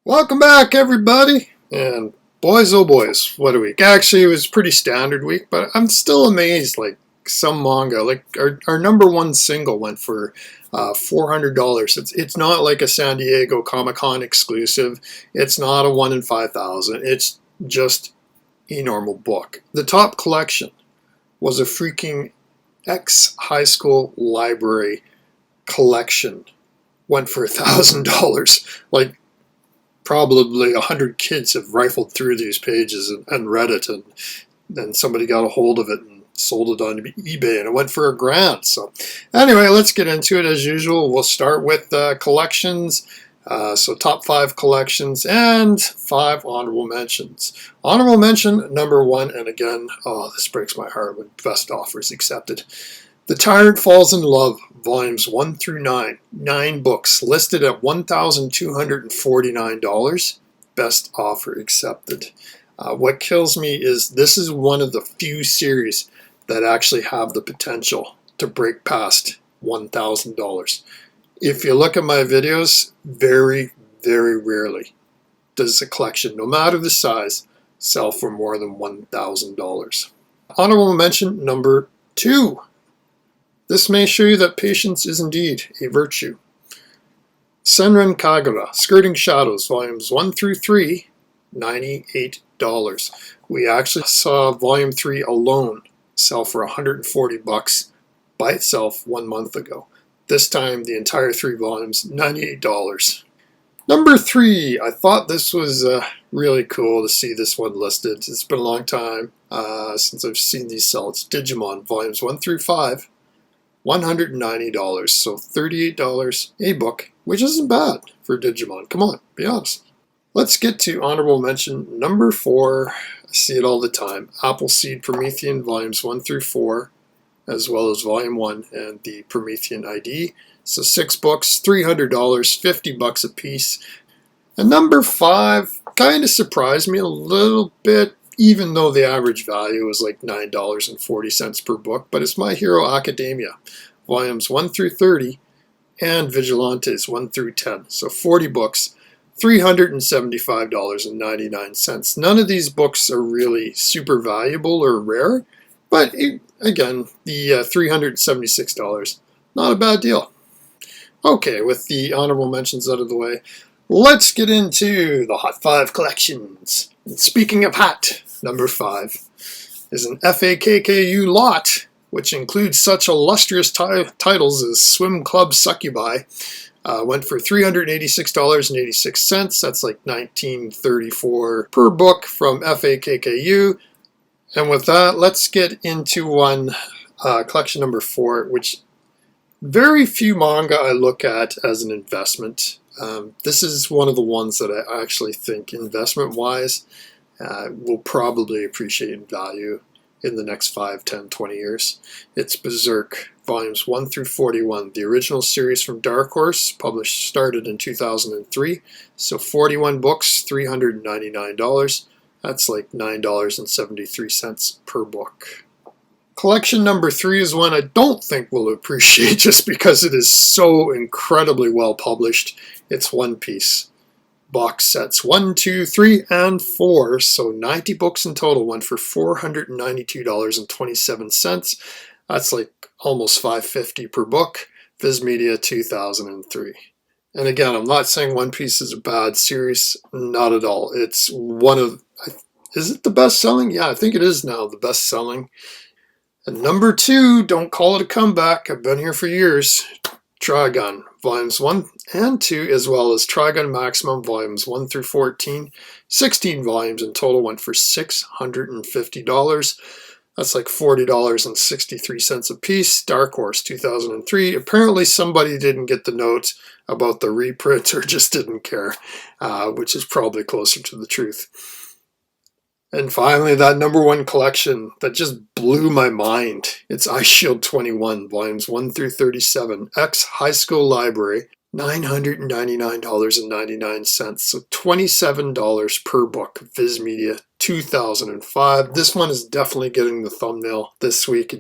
Welcome back, everybody. And boys, oh boys, what a week. Actually, it was a pretty standard week, but I'm still amazed. Like some manga, like our number one single went for $400. It's not like a San Diego Comic-Con exclusive. It's not a 1 in 5,000. It's just a normal book. The top collection was a freaking high school library collection. Went for $1,000. Like, probably 100 kids have rifled through these pages and read it, and then somebody got a hold of it and sold it on eBay, and it went for $1,000. So anyway, let's get into it as usual. We'll start with collections. So top 5 collections and 5 honorable mentions. Honorable mention number 1, and again, oh, this breaks my heart when best offers accepted. The Tyrant Falls in Love, volumes 1 through 9. 9 books, listed at $1,249. Best offer accepted. What kills me is this is one of the few series that actually have the potential to break past $1,000. If you look at my videos, very, very rarely does a collection, no matter the size, sell for more than $1,000. Honorable mention number 2. This may show you that patience is indeed a virtue. Senran Kagura, Skirting Shadows, volumes 1 through 3, $98. We actually saw volume 3 alone sell for $140 by itself 1 month ago. This time, the entire 3 volumes, $98. Number 3, I thought this was really cool to see this one listed. It's been a long time since I've seen these sell. It's Digimon, volumes 1 through 5. $190, so $38 a book, which isn't bad for Digimon. Come on, be honest. Let's get to honorable mention number 4. I see it all the time. Appleseed Promethean, volumes 1 through 4, as well as volume 1 and the Promethean ID. So 6 books, $300, $50 a piece. And number 5 kind of surprised me a little bit, even though the average value was like $9.40 per book, but it's My Hero Academia, volumes 1 through 30, and Vigilantes 1 through 10. So 40 books, $375.99. None of these books are really super valuable or rare, but again, the $376, not a bad deal. Okay, with the honorable mentions out of the way, let's get into the Hot 5 collections. And speaking of hot, number 5 is an FAKKU lot, which includes such illustrious titles as Swim Club Succubi. Went for $386.86. That's like $19.34 per book from FAKKU. And with that, let's get into collection number 4, which very few manga I look at as an investment. This is one of the ones that I actually think investment-wise will probably appreciate in value in the next 5, 10, 20 years. It's Berserk, volumes 1 through 41. The original series from Dark Horse, started in 2003. So 41 books, $399. That's like $9.73 per book. Collection number 3 is one I don't think we'll appreciate just because it is so incredibly well published. It's One Piece. Box sets 1, 2, 3, and 4, so 90 books in total, went for $492.27. That's like almost $550 per book. Viz Media 2003. And again, I'm not saying One Piece is a bad series, not at all. It's one of, is it the best selling? Yeah, I think it is now the best selling. And number 2, don't call it a comeback, I've been here for years. Trigun, volumes 1 and 2, as well as Trigun Maximum, volumes 1 through 14. 16 volumes in total, went for $650. That's like $40.63 a piece. Dark Horse, 2003. Apparently somebody didn't get the note about the reprint or just didn't care, which is probably closer to the truth. And finally, that number 1 collection that just blew my mind. It's Ice Shield 21, volumes 1 through 37, High School Library, $999.99, so $27 per book, Viz Media 2005. This one is definitely getting the thumbnail this week.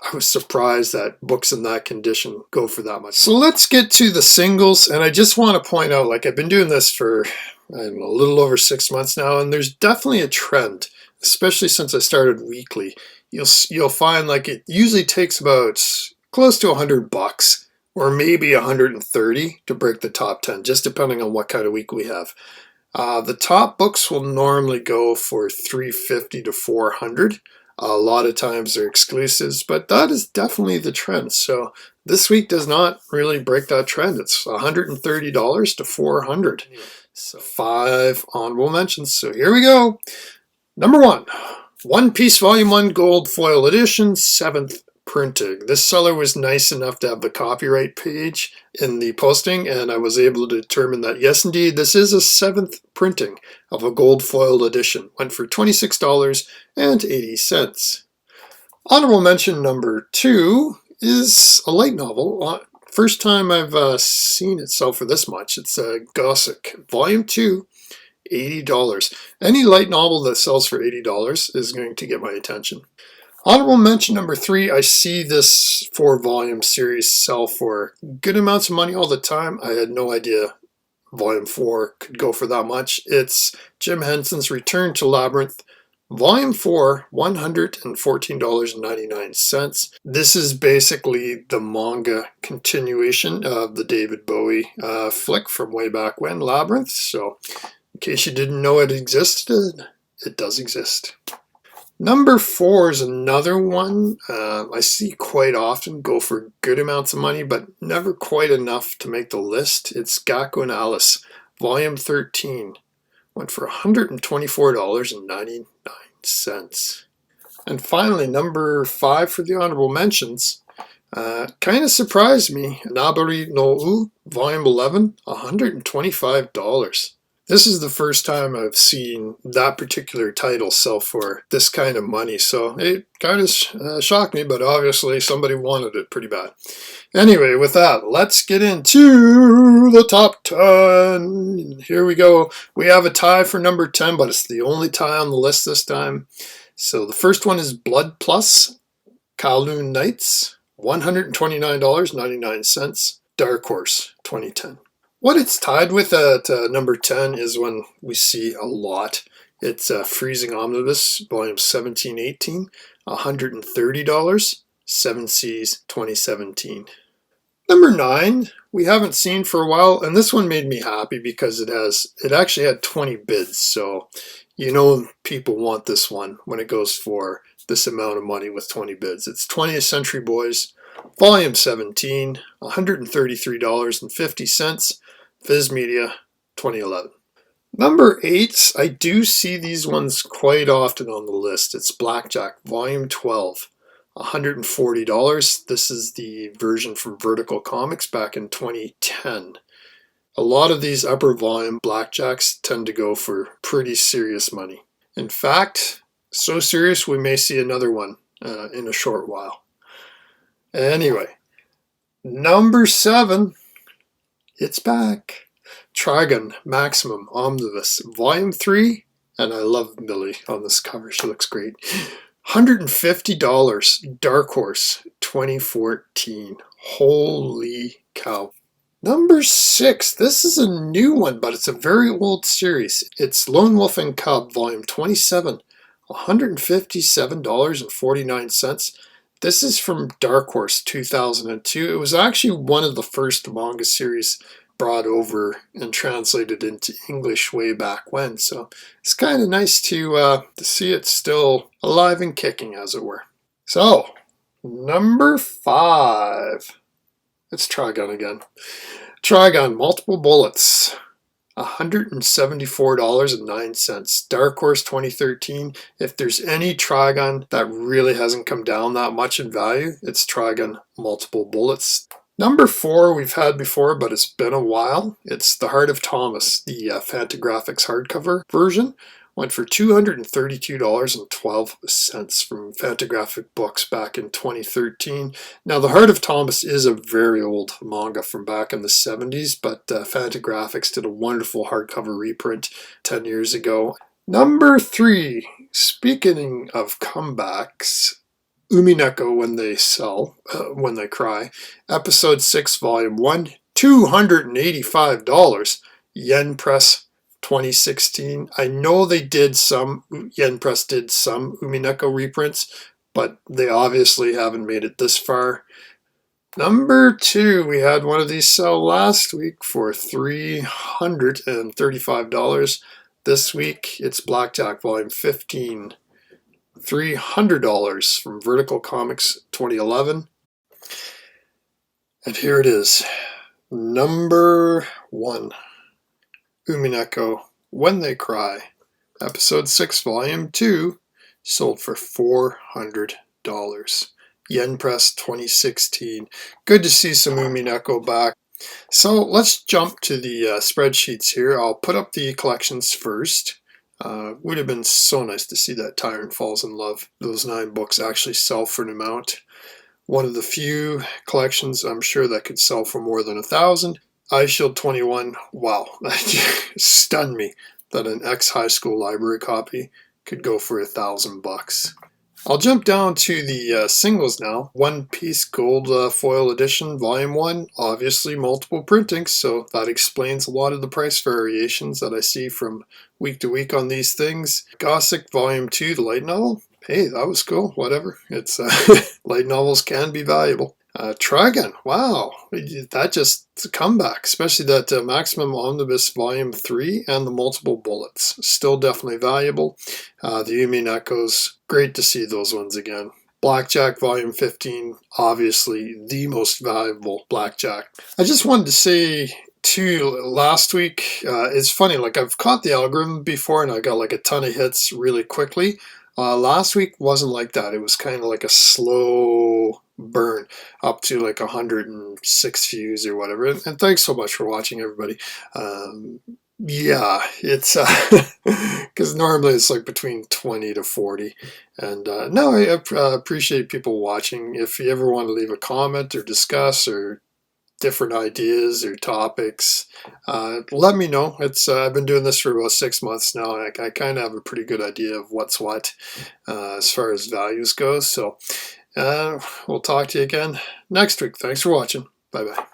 I was surprised that books in that condition go for that much. So let's get to the singles, and I just want to point out, like, I've been doing this for, I don't know, a little over 6 months now, and there's definitely a trend, especially since I started weekly. You'll find like it usually takes about close to $100 or maybe 130 to break the top 10, just depending on what kind of week we have. The top books will normally go for 350 to 400. A lot of times they're exclusives, but that is definitely the trend. So this week does not really break that trend. It's $130 to 400. So 5 honorable mentions. So here we go. Number 1, One Piece Volume 1 Gold Foil Edition, 7th printing. This seller was nice enough to have the copyright page in the posting, and I was able to determine that yes, indeed, this is a 7th printing of a gold foiled edition. Went for $26.80. Honorable mention number 2 is a light novel. First time I've seen it sell for this much. It's Gossick, Volume 2, $80. Any light novel that sells for $80 is going to get my attention. Honorable mention number 3, I see this 4-volume series sell for good amounts of money all the time. I had no idea Volume 4 could go for that much. It's Jim Henson's Return to Labyrinth, Volume 4, $114.99. This is basically the manga continuation of the David Bowie flick from way back when, Labyrinth. So in case you didn't know it existed, it does exist. Number 4 is another one I see quite often go for good amounts of money, but never quite enough to make the list. It's Gakko and Alice, Volume 13. Went for $124.99. And finally, number 5 for the honorable mentions. Kind of surprised me. Nabari no U, Volume 11, $125. This is the first time I've seen that particular title sell for this kind of money, so it kind of shocked me, but obviously somebody wanted it pretty bad. Anyway, with that, let's get into the top 10. Here we go. We have a tie for number 10, but it's the only tie on the list this time. So the first one is Blood Plus, Kowloon Knights, $129.99. Dark Horse, 2010. What it's tied with at number 10 is one we see a lot. It's Freezing Omnibus, Volume 1718, $130, 7 Seas, 2017. Number 9, we haven't seen for a while, and this one made me happy because it actually had 20 bids, so you know people want this one when it goes for this amount of money with 20 bids. It's 20th Century Boys, Volume 17, $133.50, Viz Media, 2011. Number 8, I do see these ones quite often on the list. It's Blackjack, Volume 12, $140. This is the version from Vertical Comics back in 2010. A lot of these upper volume Blackjacks tend to go for pretty serious money. In fact, so serious we may see another one in a short while. Anyway, number 7, it's back. Trigun Maximum Omnibus, Volume 3, and I love Millie on this cover. She looks great. $150. Dark Horse, 2014. Holy cow. Number 6. This is a new one, but it's a very old series. It's Lone Wolf and Cub, Volume 27. $157.49. This is from Dark Horse 2002. It was actually one of the first manga series brought over and translated into English way back when. So it's kind of nice to see it still alive and kicking, as it were. So, number 5. It's Trigun again. Trigun Multiple Bullets. $174.09. Dark Horse 2013. If there's any Trigun that really hasn't come down that much in value, it's Trigun Multiple Bullets. Number 4 we've had before, but it's been a while. It's The Heart of Thomas, the Fantagraphics hardcover version. Went for $232.12 from Fantagraphic Books back in 2013. Now, The Heart of Thomas is a very old manga from back in the 70s, but Fantagraphics did a wonderful hardcover reprint 10 years ago. Number 3, speaking of comebacks, Umineko When They Cry, Episode 6, Volume 1, $285. Yen Press 2016. I know Yen Press did some Umineko reprints, but they obviously haven't made it this far. Number 2, we had one of these sell last week for $335. This week, it's Blackjack Volume 15. $300 from Vertical Comics 2011. And here it is. Number 1. Umineko When They Cry. Episode 6, Volume 2. Sold for $400. Yen Press 2016. Good to see some Umineko back. So let's jump to the spreadsheets here. I'll put up the collections first. Would have been so nice to see that Tyrant Falls in Love, those 9 books, actually sell for an amount. One of the few collections I'm sure that could sell for more than 1,000. Eye Shield 21, wow, that stunned me that an ex-high school library copy could go for $1,000. I'll jump down to the singles now. One Piece Gold Foil Edition, Volume 1, obviously multiple printings, so that explains a lot of the price variations that I see from week to week on these things. Gothic Volume 2, the light novel. Hey, that was cool, whatever. It's light novels can be valuable. Trigun, wow, that just a comeback, especially that Maximum Omnibus Volume 3 and the multiple bullets. Still definitely valuable. The Uminekos, great to see those ones again. Blackjack Volume 15, obviously the most valuable Blackjack. I just wanted to say too, last week, it's funny, like I've caught the algorithm before and I got like a ton of hits really quickly. Last week wasn't like that. It was kind of like a slow burn up to like 106 views or whatever. And thanks so much for watching, everybody. Yeah, it's because normally it's like between 20 to 40. And no, I appreciate people watching. If you ever want to leave a comment or discuss or different ideas or topics, let me know. It's I've been doing this for about 6 months now, and I kind of have a pretty good idea of what's what as far as values goes. So we'll talk to you again next week. Thanks for watching. Bye bye.